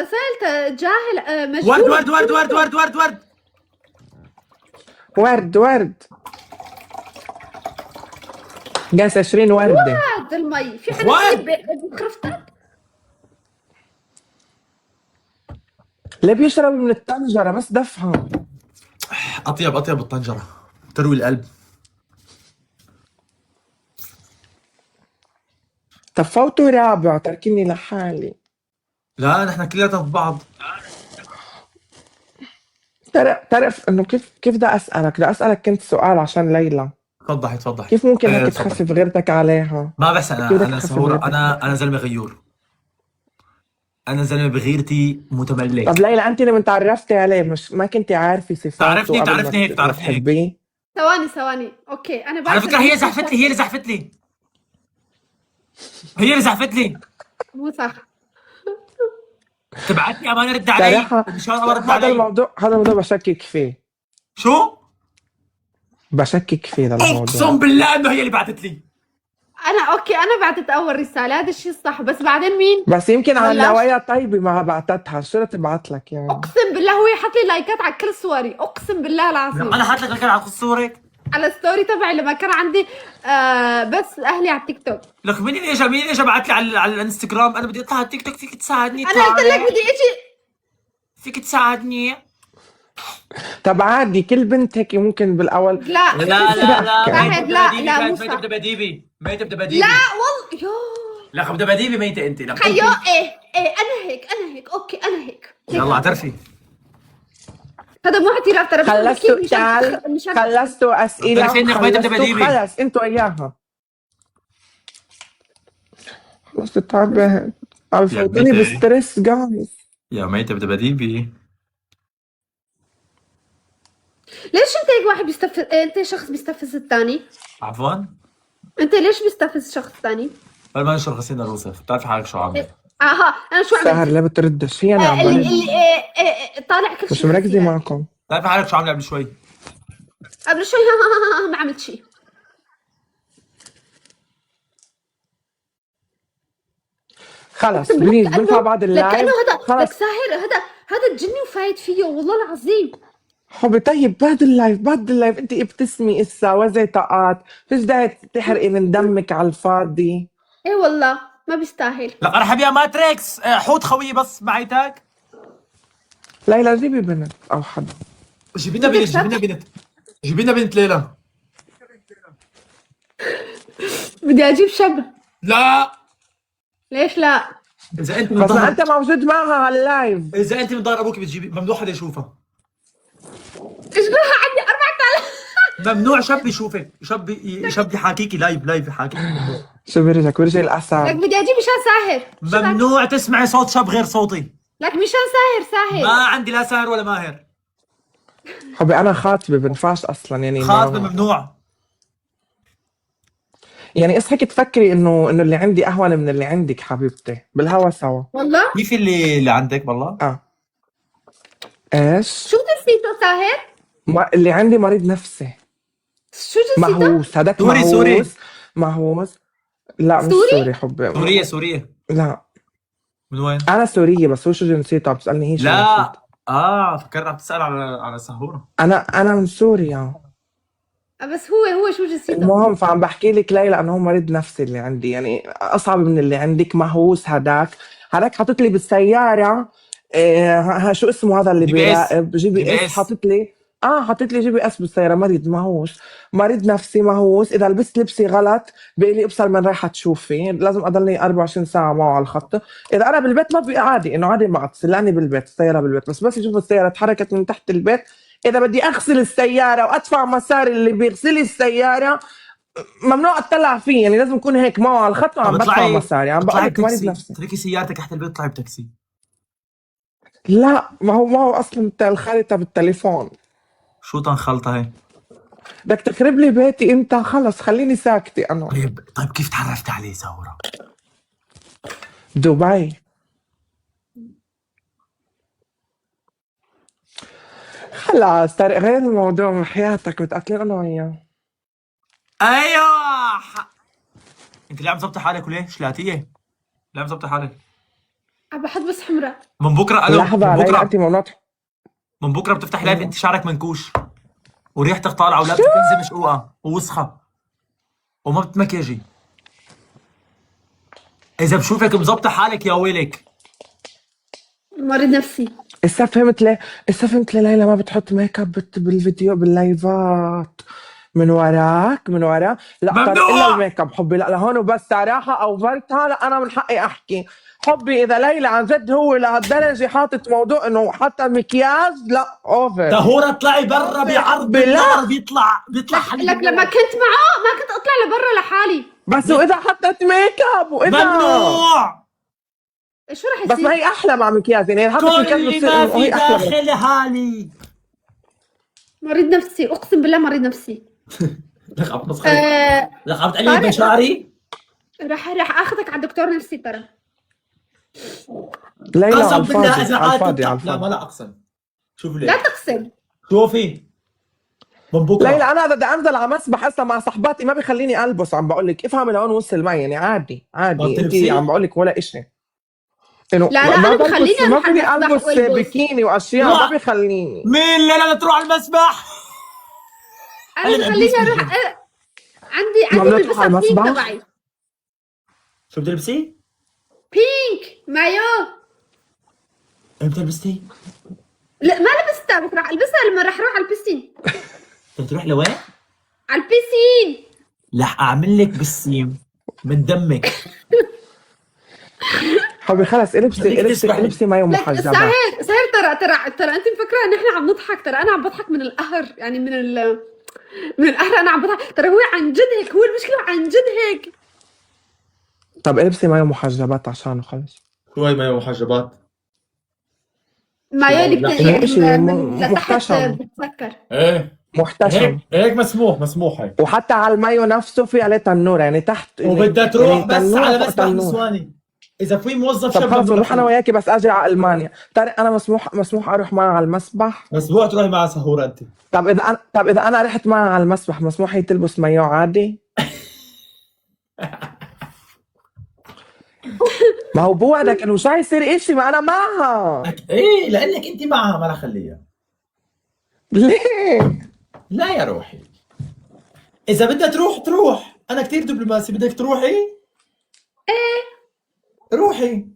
سألت جاهل ورد مجهول. ورد ورد ورد ورد ورد ورد ورد قاس 20 وردة. هذا المي في حدا ورد. بخرفتك. ليه بيشرب من الطنجرة بس دفها؟ اطيب الطنجره تروي القلب. طب فوتوا رابع تركني لحالي. لا نحن كلياتنا في بعض. تعرف انه كيف بدي اسالك كنت سؤال عشان ليلى. تفضحي كيف ممكن هيك تفضحي. تخفف غيرتك عليها؟ ما بحسن كيف بدك انا تخفف سهورة، غيرتك؟ انا زلمه غيور، انا زلمه بغيرتي متملك. طب ليلى انت لما تعرفتي عليه مش ما كنتي عارفه صفاته قبل تعرفني هيك ما تحبيه؟ ثواني اوكي انا على بعرف فكره هي اللي زحفت لي مو صح. تبعتني امان رد علي صراحة ان شاء الله رد هذا علي. الموضوع بشكك فيه. شو؟ بشكك فيه هذا الموضوع. اقسم بالله انه هي اللي بعثت لي. انا بعتت اول رسالة، هذا الشيء الصح، بس بعدين مين؟ بس يمكن على بلشت. نوايا طيبة ما بعتتها، شو تبعت لك يعني؟ اقسم بالله هو يحط لي لايكات على كل صوري، اقسم بالله العظيم. انا حاط لك الكلام على صورك على الستوري تبعي لما كان عندي بس اهلي على التيك توك. لك مين اجى بعت لي على الانستغرام انا بدي اطلع على التيك توك، فيك تساعدني؟ انا قلت لك بدي اجي. فيك تساعدني؟ طب عادي كل بنت هيك ممكن بالاول. لا ميتة لا مو ميتة صح. بدبديبي لا بدبديبي. والله يو لك بدبديبي ميتة انت. لك خيو ايه انا هيك اوكي انا هيك. يلا اعترفي. هذا مو اعتراف ترى، خلصتوا اسئله. اعترفي انك ميتة بدبديبي. خلص انتوا اياها. خلص تعبان عرفتوني ميتة. بستريس جايز. يا ميتة بدبديبي. ليش انت هيك واحد بيستفز؟ انت شخص بيستفز الثاني. عفوا انت ليش بيستفز شخص ثاني؟ ما نشرب غسيل الروسف، بتعرفي حالك شو عامل. اها انا شو سهر عملت؟ ليه بتردش؟ هي انا عم برد طالع كل شيء مش مركزه معكم. بتعرفي حالك شو عامله قبل شوي. قبل شوي ما عملت شيء. خلص بليز بنفع بعد لك انه اللايف. هذا لك خلص ساهر، هذا الجني وفايت فيه والله العظيم. حبي طيب بعد اللايف انت ابتسمي اسا وزي طاقات، فيش داعي تحرقي من دمك على الفاضي. ايه والله ما بيستاهل. لك انا حبيبي ماتريكس حوت خوي بس معي تاج. ليلى جيبي بنت او حدا. جيبي لنا بنت ليلى. بدي اجيب شب. لا ليش لا؟ اذا انت من بس ما ظهر انت موجود معها على اللايف. اذا انت من ظهر ابوك بتجيبي ممنوع حدا يشوفها. ايش لها عندي 4000. ممنوع شاب يشوفك، شاب يحاكيكي لايف يحاكيكي. شو برجع لك الاسد. بدي اجيب مشان ساهر. ممنوع تسمعي صوت شاب غير صوتي. لك مشان ساهر. ما عندي لا ساهر ولا ماهر. حبي انا خاطبه بنفعش اصلا يعني خاطبه ممنوع. يعني اصحك تفكري انه اللي عندي اهون من اللي عندك حبيبتي بالهوا سوا. والله كيف اللي عندك والله؟ ايش؟ شو جنسيته ساهر؟ اللي عندي مريض نفسي شو جنسيته؟ مهووس. هذاك سوري. مهووس. لا مش سوري؟ سوري حبي. سورية. لا من وين؟ انا سورية بس هو شو جنسيته؟ عم تسألني هي شو لا جنسيته؟ فكرت عم تسأل على سهورة. انا من سوريا. بس هو شو جنسيته؟ المهم فعم بحكي لك ليلى انه هو مريض نفسي اللي عندي، يعني اصعب من اللي عندك. مهووس. هذاك حاطط لي بالسيارة شو اسمه هذا اللي جي بي اس. بيراقب؟ جي بي اس. حاطط لي جي بي اس بالسيارة. مريض نفسي مهووس. اذا لبست لبسي غلط بيقول لي ابصر من رايحة تشوفي، لازم اضلني 24 ساعة معه على الخط. اذا انا بالبيت ما عادي ما اتصل لاني بالبيت، السيارة بالبيت. بس يشوف السيارة تحركت من تحت البيت، اذا بدي اغسل السيارة وادفع مصاري اللي بيغسل لي السيارة ممنوع اطلع فيه، يعني لازم اكون هيك معه على الخط وعم بدفع مصاري. عم بقول لك مريض نفسي. تركي سيارتك تحت البيت، طلعي بتاكسي. لا ما هو اصلا الخارطة بالتليفون. شو تنخلطها هي؟ بدك تخرب لي بيتي انت، خلص خليني ساكتة انا. طيب كيف تعرفت عليه سهورة؟ دبي. خلاص طارق غير الموضوع من حياتك، بتقتلين انا وياه. ايوه انت ليه عم تظبطي حالك وليه؟ شلاتية؟ ليه عم تظبطي حالك؟ عم بحط بس حمراء. من بكره الو لحظة من ليلى، بكره انت ممنوع من بكره بتفتح لايف انت شعرك منكوش وريحتك طالعه ولابسه كنزه مشقوقه ووسخه وما بتمكيجي. اذا بشوفك مظبطه حالك يا ويلك. مريض نفسي. هسه فهمت ليه، هسه فهمت ليه ليلى ما بتحط ميك اب بالفيديو باللايفات. من وراك من ورا. لا طارق الا ممنوع. الميك اب حبي، لا لهون وبس صراحه او فرتها، لا انا من حقي احكي حبي. اذا ليلى عن جد هو لهالدرجه حاطط موضوع انه حتى مكياج، لا اوفر. طهورة اطلعي برا بعرض بالله. النار بيطلع حليب لك لما كنت معه ما كنت اطلع لبرا لحالي. بس واذا حطت ميك اب واذا ممنوع. شو رح بس ما يصير؟ هي احلى مع مكياج، يعني حطت مكياج كل بتصير ما انه في هي احلى. داخلها لي. مريض نفسي، اقسم بالله مريض نفسي. لك عم تسخري. آه لك عم تقلي طارق، بشعري. رح اخذك على الدكتور نفسي ترى. ليلى على قسم بالله الفاضي اذا على عاد الفاضي تطلع على لا ما الفاضي. لا اقسم. شوفي لا ليه تقسم. شوفي من بكره ليلى انا بدي انزل على مسبح هسه مع صحباتي، ما بيخليني البس، عم بقول لك افهمي لوين وصل معي، يعني عادي ما عادي، انت بتلبسي. عم بقول لك ولا إشي انه لا لا، ما انا بخليني بلبس، ما اروح على فيني المسبح البس والبس. بيكيني واشياء، ما روح. بيخليني. مين ليلى تروح على المسبح؟ انا أنا بخليني بلبس اروح. عندي ممنوع تروح ملبسها على بينك المسبح؟ تبعي. شو بتلبسي؟ بينك مايو. امتى لبستي؟ لا ما لبستها، بكره رح البسها لما رح اروح على البسين. بدك تروح لوين؟ على البسين. رح اعمل لك بالسيم من دمك. حبي خلص البسي بدك البسي تسبحي. البسي مايو لك محجبة. سهير ترى انت مفكره ان احنا عم نضحك، ترى انا عم بضحك من القهر، يعني من القهر انا عم بضحك، ترى هو عن جد هيك، هو المشكله عن جد هيك. طب البسي مايو محجبات عشانه خلص. شو هي مايو محجبات؟ مايو اللي يعني إشي من لتحت محتشم. بتسكر. ايه محتشم. هيك مسموح هيك. وحتى على المايو نفسه في عليه تنور، يعني تحت وبدها يعني تروح بس تنور على فوق مسبح تنور. نسواني. اذا في موظف طب شاب خلص ممنوع نروح انا وياكي، بس اجي على المانيا. طارق انا مسموح اروح معه على المسبح؟ مسموح تروحي مع سهوره انت. طب اذا انا رحت معها على المسبح مسموح هي تلبس مايو عادي؟ ما هو بوعدك انه شو حيصير اشي، ما انا معها. ايه لانك انت معها ما رح خليها. ليه؟ لا يا روحي. اذا بدها تروح انا كثير دبلوماسي. بدك تروحي؟ ايه روحي.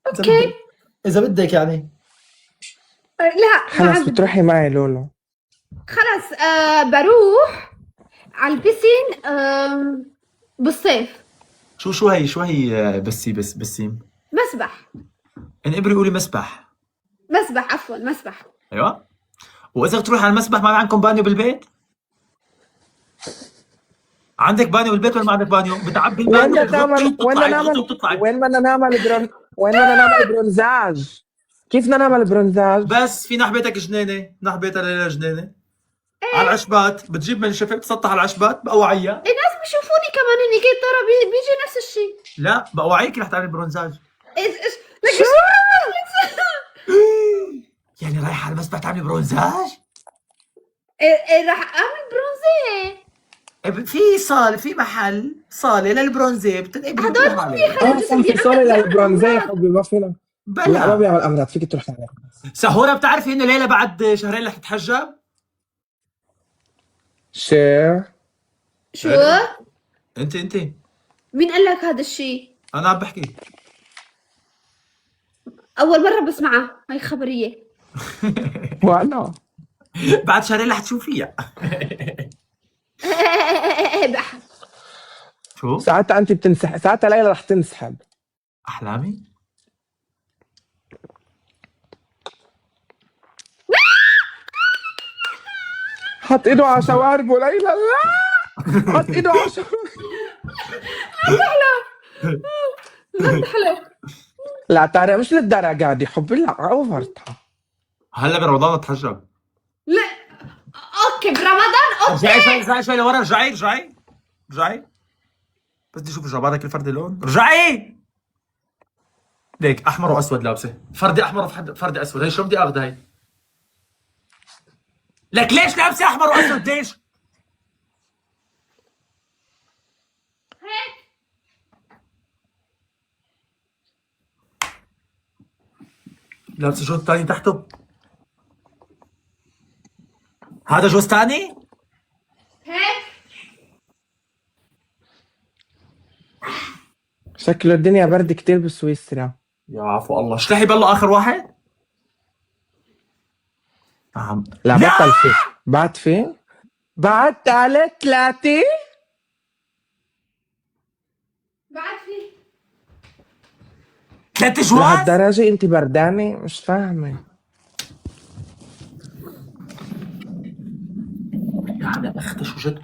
اوكي. اذا بدك يعني. لا خلص بتروحي معي لولو. خلص بروح على البسين بالصيف. شو هي بسيم. مسبح. انقبري قولي مسبح. مسبح عفوا مسبح. ايوه. واذا تروح على المسبح ما عندكم بانيو بالبيت؟ عندك بانيو بالبيت ولا ما عندك بانيو؟ بتعبي وين البانيو بدنا نعمل بتطلعي. وين بدنا نعمل برونزاج؟ كيف بدنا نعمل برونزاج؟ بس في نحبتك جنينه، نحبتها ليلى جنينه على العشبات، بتجيب من شفك تسطح على العشبات بقوعيها. الناس بيشوفوني كمان اني كده، ترى بيجي نفس الشيء. لا بقوعيك رح تعمل برونزاج. ايش لك يعني رايحه على المسبح تعملي برونزاج؟ راح اعمل برونزيه. في محل صاله للبرونزيه بتنقبري هدول بتروح عليه. صح في صورة للبرونزيه حبي، ما فينا. لا ما بلا بيعمل امراض، فيك تروح عليه. سهوره بتعرفي انه ليلى بعد شهرين رح تتحجب؟ شير. شو؟ انت مين قال لك هذا الشيء؟ انا عم بحكي. اول مره بسمعها هاي خبريه. وانا بعد شهرين رح تشوفيها. بح. شو؟ ساعتها انت بتنسحب، ساعتها ليلى رح تنسحب. احلامي؟ حط ايده على شواربه ليلى، لا حط ايده على شواربه. لا حلو. لا ترى مش للدرجة دي حبي، لا اوفرتها. هلا برمضان اتحجب. لا اوكي برمضان اوكي. رجعي شوي لورا. رجعي بس بدي اشوف جراباتك الفردي لون. رجعي ليك احمر واسود لابسه، فردي احمر وفردي اسود. هي شو بدي اخذ هاي؟ لك ليش لابسه احمر واسود ليش؟ لابسه جوز تاني تحته. هذا جوز تاني؟ هيك شكله الدنيا برد كتير بسويسرا. يا عفو الله، اشلحي بالله اخر واحد. نعم. لا بطل في. بعد في. بعد على 3. بعد في 3 جواز؟ لهالدرجة انت بردانة؟ مش فاهمة. يعني اختي شو جد؟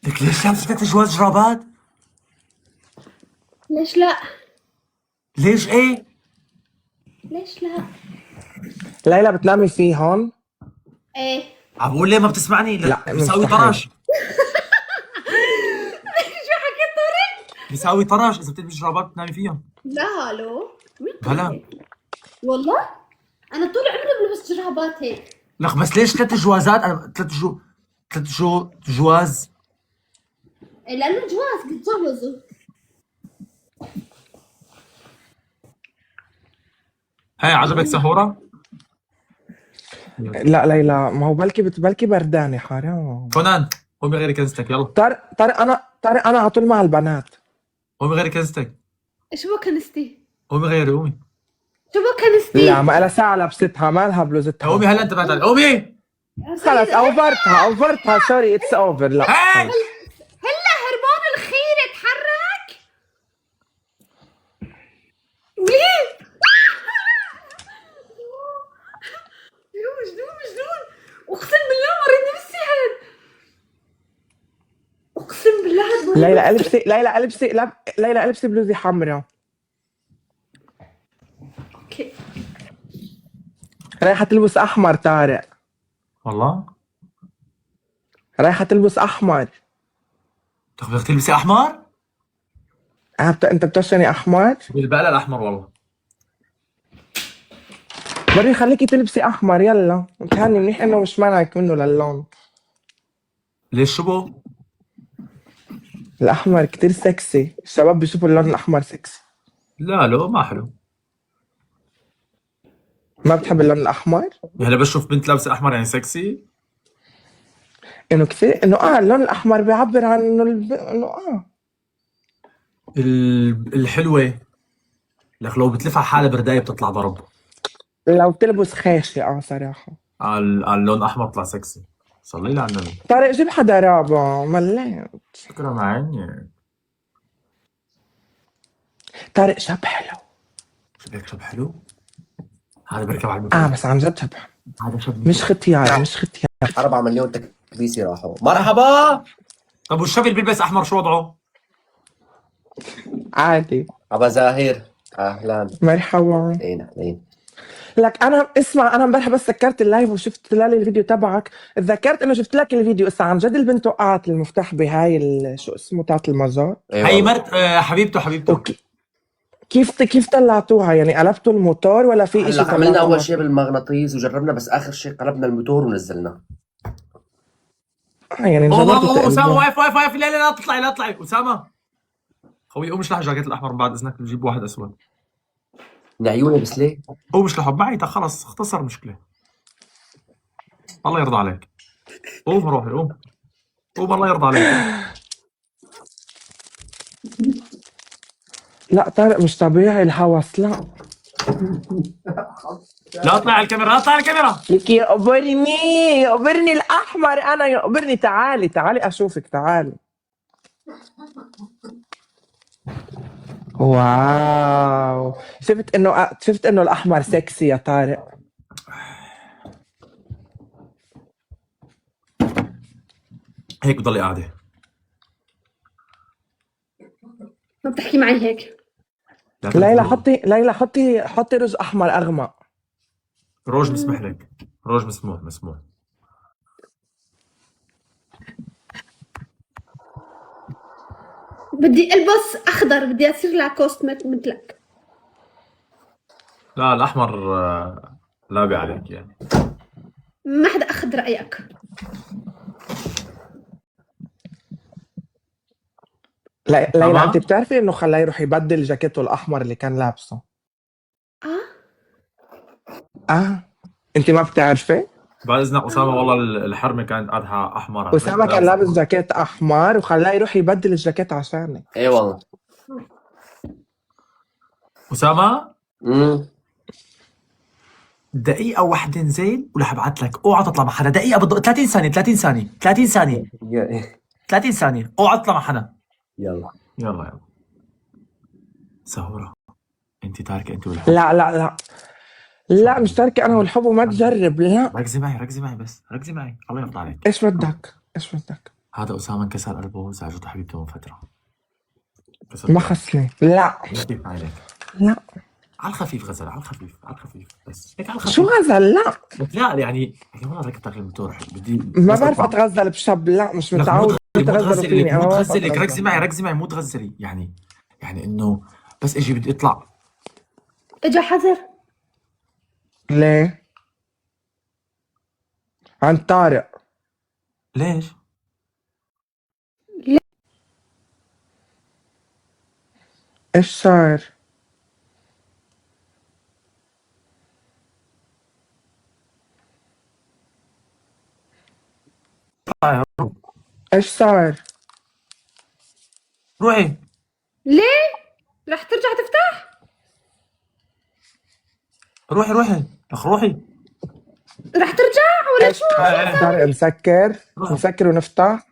لك ليش لابسه 3 جواز جرابات؟ ليش لا؟ ليش ايه؟ ليش لا؟ ليلى بتنامي فيه هون؟ ايه عم بقول ليه ما بتسمعني؟ لا، بيساوي مستحيل. طرش. شو حكيت طارق؟ بيساوي طرش اذا بتلبس جرابات بتنامي فيهم. لا هالو مين قال هلا. هيك؟ والله انا طول عمري بلبس جرابات هيك. لك بس ليش 3 جوازات؟ انا 3 جواز. إيه، لانه جواز بيتجوزوا. هاي عجبك سهورة؟ لا ليلى، ما هو بلكي بردانة حرام. كونان قومي غيري كنزتك يلا. طارق انا على طول مع البنات. قومي غيري كنزتك. شو بو كنستي؟ قومي غيري قومي. شو بو كنستي؟ لا ما لها ساعة لبستها، ما لها بلوزتها. قومي هلا انتبهت علي قومي. خلص اوفرتها سوري اتس اوفر. لا هاي خلص. هلا هربان الخير اتحرك. مين؟ مجنون اقسم بالله مريض نفسي هاد. اقسم بالله هاد مريض نفسي. ليلى البسي بلوزة حمراء. اوكي رايحة تلبس احمر طارق. والله رايحة تلبس احمر. بدك تلبسي احمر؟ انت بتشتري احمر؟ بالبقلة الاحمر والله. بري خليكي تلبسي احمر يلا. متهني منيح انه مش منعك منه للون. ليش شو بو؟ الاحمر كتير سكسي، الشباب بيشوفوا اللون الاحمر سكسي. لا ما حلو. ما بتحب اللون الاحمر؟ هلا بشوف بنت لابسه احمر يعني سكسي. انه كثير انه اللون الاحمر بيعبر عن انه انه الحلوه لك لو بتلف على حالها بردايه بتطلع ضرب. لو بتلبس خاشة صراحة. على اللون الاحمر بطلع سكسي. صلي لي على النبي. طارق جيب حدا رابع مليت. شكرا مع عيني. طارق شاب حلو. شو هيك شاب حلو؟ هذا بركب على المكتب. بس عن جد شاب حلو. هذا شاب مش ختيار. 4 مليون تكبيسي راحوا. مرحبا. طب والشاب اللي بيلبس احمر شو وضعه؟ عادي. ابا زاهر اهلا. مرحبا. اهلين. لك انا اسمع، انا امبارح بس سكرت اللايف وشفت لالي الفيديو تبعك، تذكرت انه شفت لك الفيديو. اسا عن جد البنت وقعت المفتاح بهاي شو اسمه تاعت المزار. هي مرت حبيبته. اوكي. كيف طلعتوها؟ يعني قلبتوا الموتور ولا في اشي هلا عملنا طلعتوها؟ اول شيء بالمغناطيس وجربنا، بس اخر شيء قلبنا الموتور ونزلنا. يعني اوه جربتوا اسامه تقلبوها. واقف لا تطلعي اسامه. خوي قوم اشلح الجاكيت الاحمر بعد اذنك، بجيب واحد اسود. من عيوني بس ليه؟ قوم اشلحه معي خلص اختصر مشكله. الله يرضى عليك. قوم روحي قوم الله يرضى عليك. لا طارق مش طبيعي الهوس. لا لا اطلع على الكاميرا. لك يقبرني الاحمر. انا يقبرني. تعالي اشوفك. تعالي. واو، شفت انه الاحمر سكسي يا طارق. هيك بضلي قاعده. ما بتحكي معي هيك. ليلى حطي رز احمر اغمق. روج مسمح لك. روج مسموح. بدي البس اخضر، بدي اصير لاكوست مثلك. لا الاحمر لابي عليك يعني. ما حدا اخذ رايك. ليلى انت تمام. بتعرفي انه خلاه يروح يبدل جاكيته الاحمر اللي كان لابسه؟ اه اه انت ما بتعرفي؟ بعد اذنك اسامه، والله الحرمه كانت قدها احمر على اسامه كان فكره. لابس جاكيت احمر وخلاه يروح يبدل الجاكيت عشانك. ايه والله. اسامه امم دقيقه واحده نزل ورح ابعث لك، اوعى تطلع مع حدا دقيقه بالضبط، 30 ثانيه 30 ثانيه 30 ثانيه 30 ثانيه، اوعى تطلع مع حدا. يلا. يلا سهوره، انت تاركه انت والحب. لا لا لا لا مش تركي انا والحب وما تجرب لا. ركزي معي ركزي معي بس ركزي معي، الله يرضى عليك. ايش بدك؟ ايش بدك؟ هذا اسامه انكسر قلبه زعجته حبيبته من فتره. كسر ما قلبه. خصني لا كيف عليك؟ لا. على الخفيف غزل، على الخفيف على الخفيف بس هيك على شو الخفيف. غزل؟ لا لا يعني والله ركبت على الموتور بدي ما بس بعرف اطلع. اتغزل بشب، لا مش لك مو متعود تغزلي مو تغزلوا تغزلي لك فيني انا مو ما بعرف تغزلي لك، ركزي اتغزل. معي ركزي معي، مو تغزلي يعني انه بس اجي بدي اطلع. اجا حذر. ليه؟ عن طارق. ليش؟ ايش صار؟ ايش صار؟ روحي ليه؟ رح ترجع تفتح؟ روحي اخ روحي. رح ترجع ولا ايش شو؟ طارق مسكر؟ روحوا مسكر ونفتح؟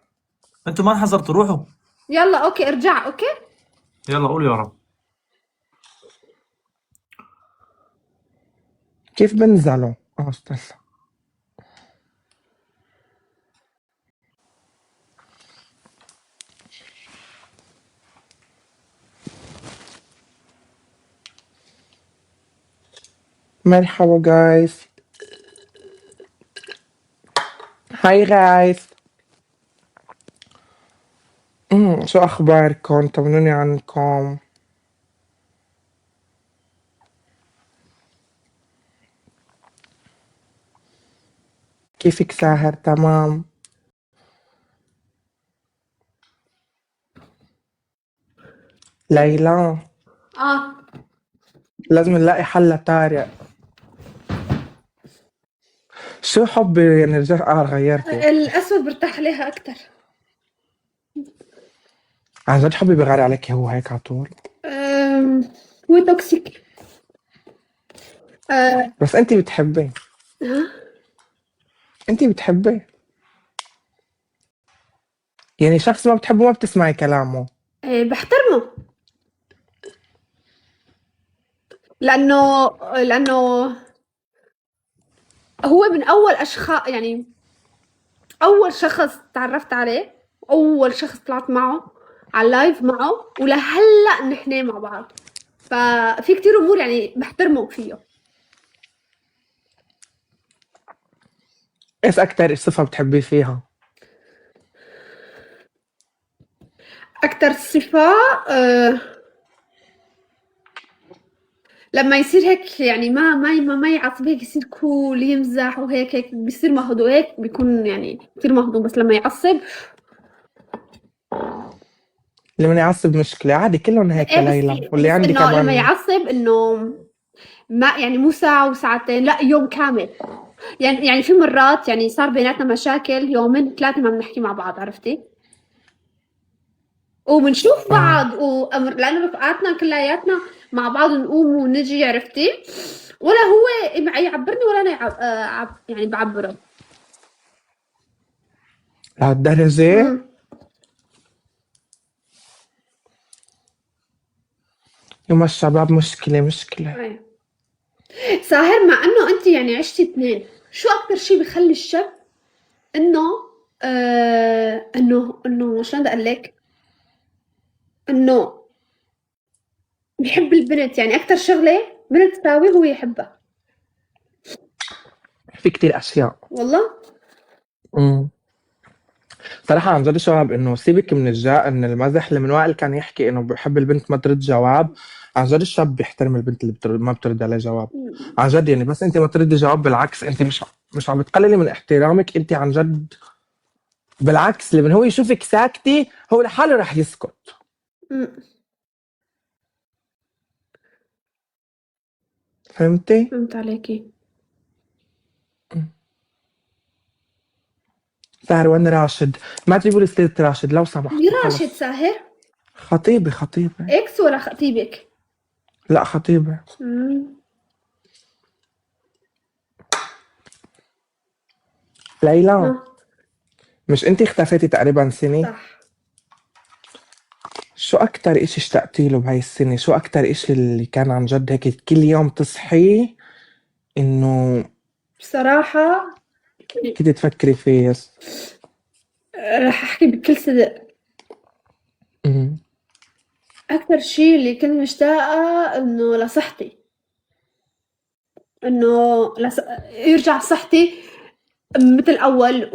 انتوا ما انحضرتوا، روحوا. يلا اوكي ارجع اوكي. يلا قولوا يا رب. كيف بنزلوا؟ استنى. مرحبا جايز. هاي جايز. شو اخباركم؟ طمنوني عنكم. كيفك ساهر؟ تمام. ليلى اه لازم نلاقي حل لطارق. شو حبي يعني رجعت غيرتي؟ الاسود برتاح عليها اكثر. عن جد حبي بغير عليك هو هيك على طول. هو توكسيك. بس انت بتحبيه. انت بتحبيه يعني شخص ما بتحبه ما بتسمعي كلامه. بحترمه لانه هو من اول اشخاص، يعني اول شخص تعرفت عليه، اول شخص طلعت معه على اللايف معه، ولهلا نحن مع بعض. ففي كتير امور يعني بحترمه فيه. ايش اكتر صفة بتحبيه فيها؟ اكتر صفة لما يصير هيك يعني ما يعصب، هيك يصير كول يمزح وهيك بيصير مهضوم، هيك بيكون يعني كتير مهضوم، بس لما يعصب اللي من يعصب مشكلة عادي كلهم هيك ايه. ليلى واللي بس عندي انه لما كمان. يعصب انه ما يعني مو ساعة وساعتين، لا يوم كامل. يعني في مرات يعني صار بيناتنا مشاكل يومين 3 ما بنحكي مع بعض، عرفتي؟ وبنشوف بعض لأنه رفقاتنا كلياتنا مع بعض نقوم ونجي، عرفتي؟ ولا هو يعبرني ولا أنا يعني بعبره. لهالدرجة؟ يما الشباب مشكلة. أيوة. ساهر، مع انه انت يعني عشتي 2، شو اكتر شيء بخلي الشاب انه انه شلون بدي اقول لك، انه بيحب البنت؟ يعني اكتر شغله بنت تساوي هو يحبها. في كتير اشياء والله صراحة عن جد شباب انه سيبك من ان المزح اللي من وائل كان يحكي انه بحب البنت ما ترد جواب. عن جد الشاب بيحترم البنت اللي ما بترد عليه جواب. عن جد يعني بس انت ما تردي جواب بالعكس انت مش عم بتقللي من احترامك. انت عن جد بالعكس، اللي من هو يشوفك ساكتة هو لحاله رح يسكت. إمم. فهمتي؟ فهمت عليكِ. ساهر وين راشد؟ ما تجيبوا لي سيرة راشد لو سمحتوا مين راشد خلص. ساهر؟ خطيبة إكس والّا خطيبك؟ لا خطيبة. إمم. ليلى آه، مش انتي اختفيتي تقريبا سنة؟ صح. شو أكتر إشي اشتقتي له بهاي السنة؟ شو أكتر إشي اللي كان عن جد هيك كل يوم تصحي إنه بصراحة كنتي تفكري فيه؟ راح أحكي بكل صدق، أمم. أكتر شي اللي كنت مشتاقة إنه لصحتي، إنه يرجع صحتي متل أول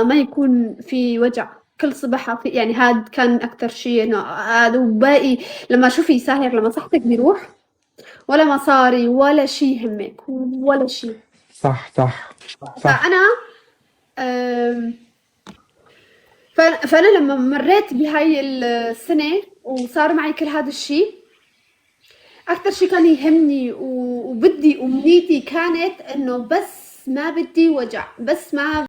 ما يكون في وجع كل صبح يعني هاد كان أكتر شي إنه هاد وباقي لمّا شوفي ساهر لمّا صحتك بيروح ولا مصاري ولا شي يهمك ولا شي. صح صح صح. فأنا آمم فأنا لمّا مرّيت بهاي السنة وصار معي كل هذا الشي، أكتر شي كان يهمني وبدي أمنيتي كانت إنه بس ما بدي وجع، بس ما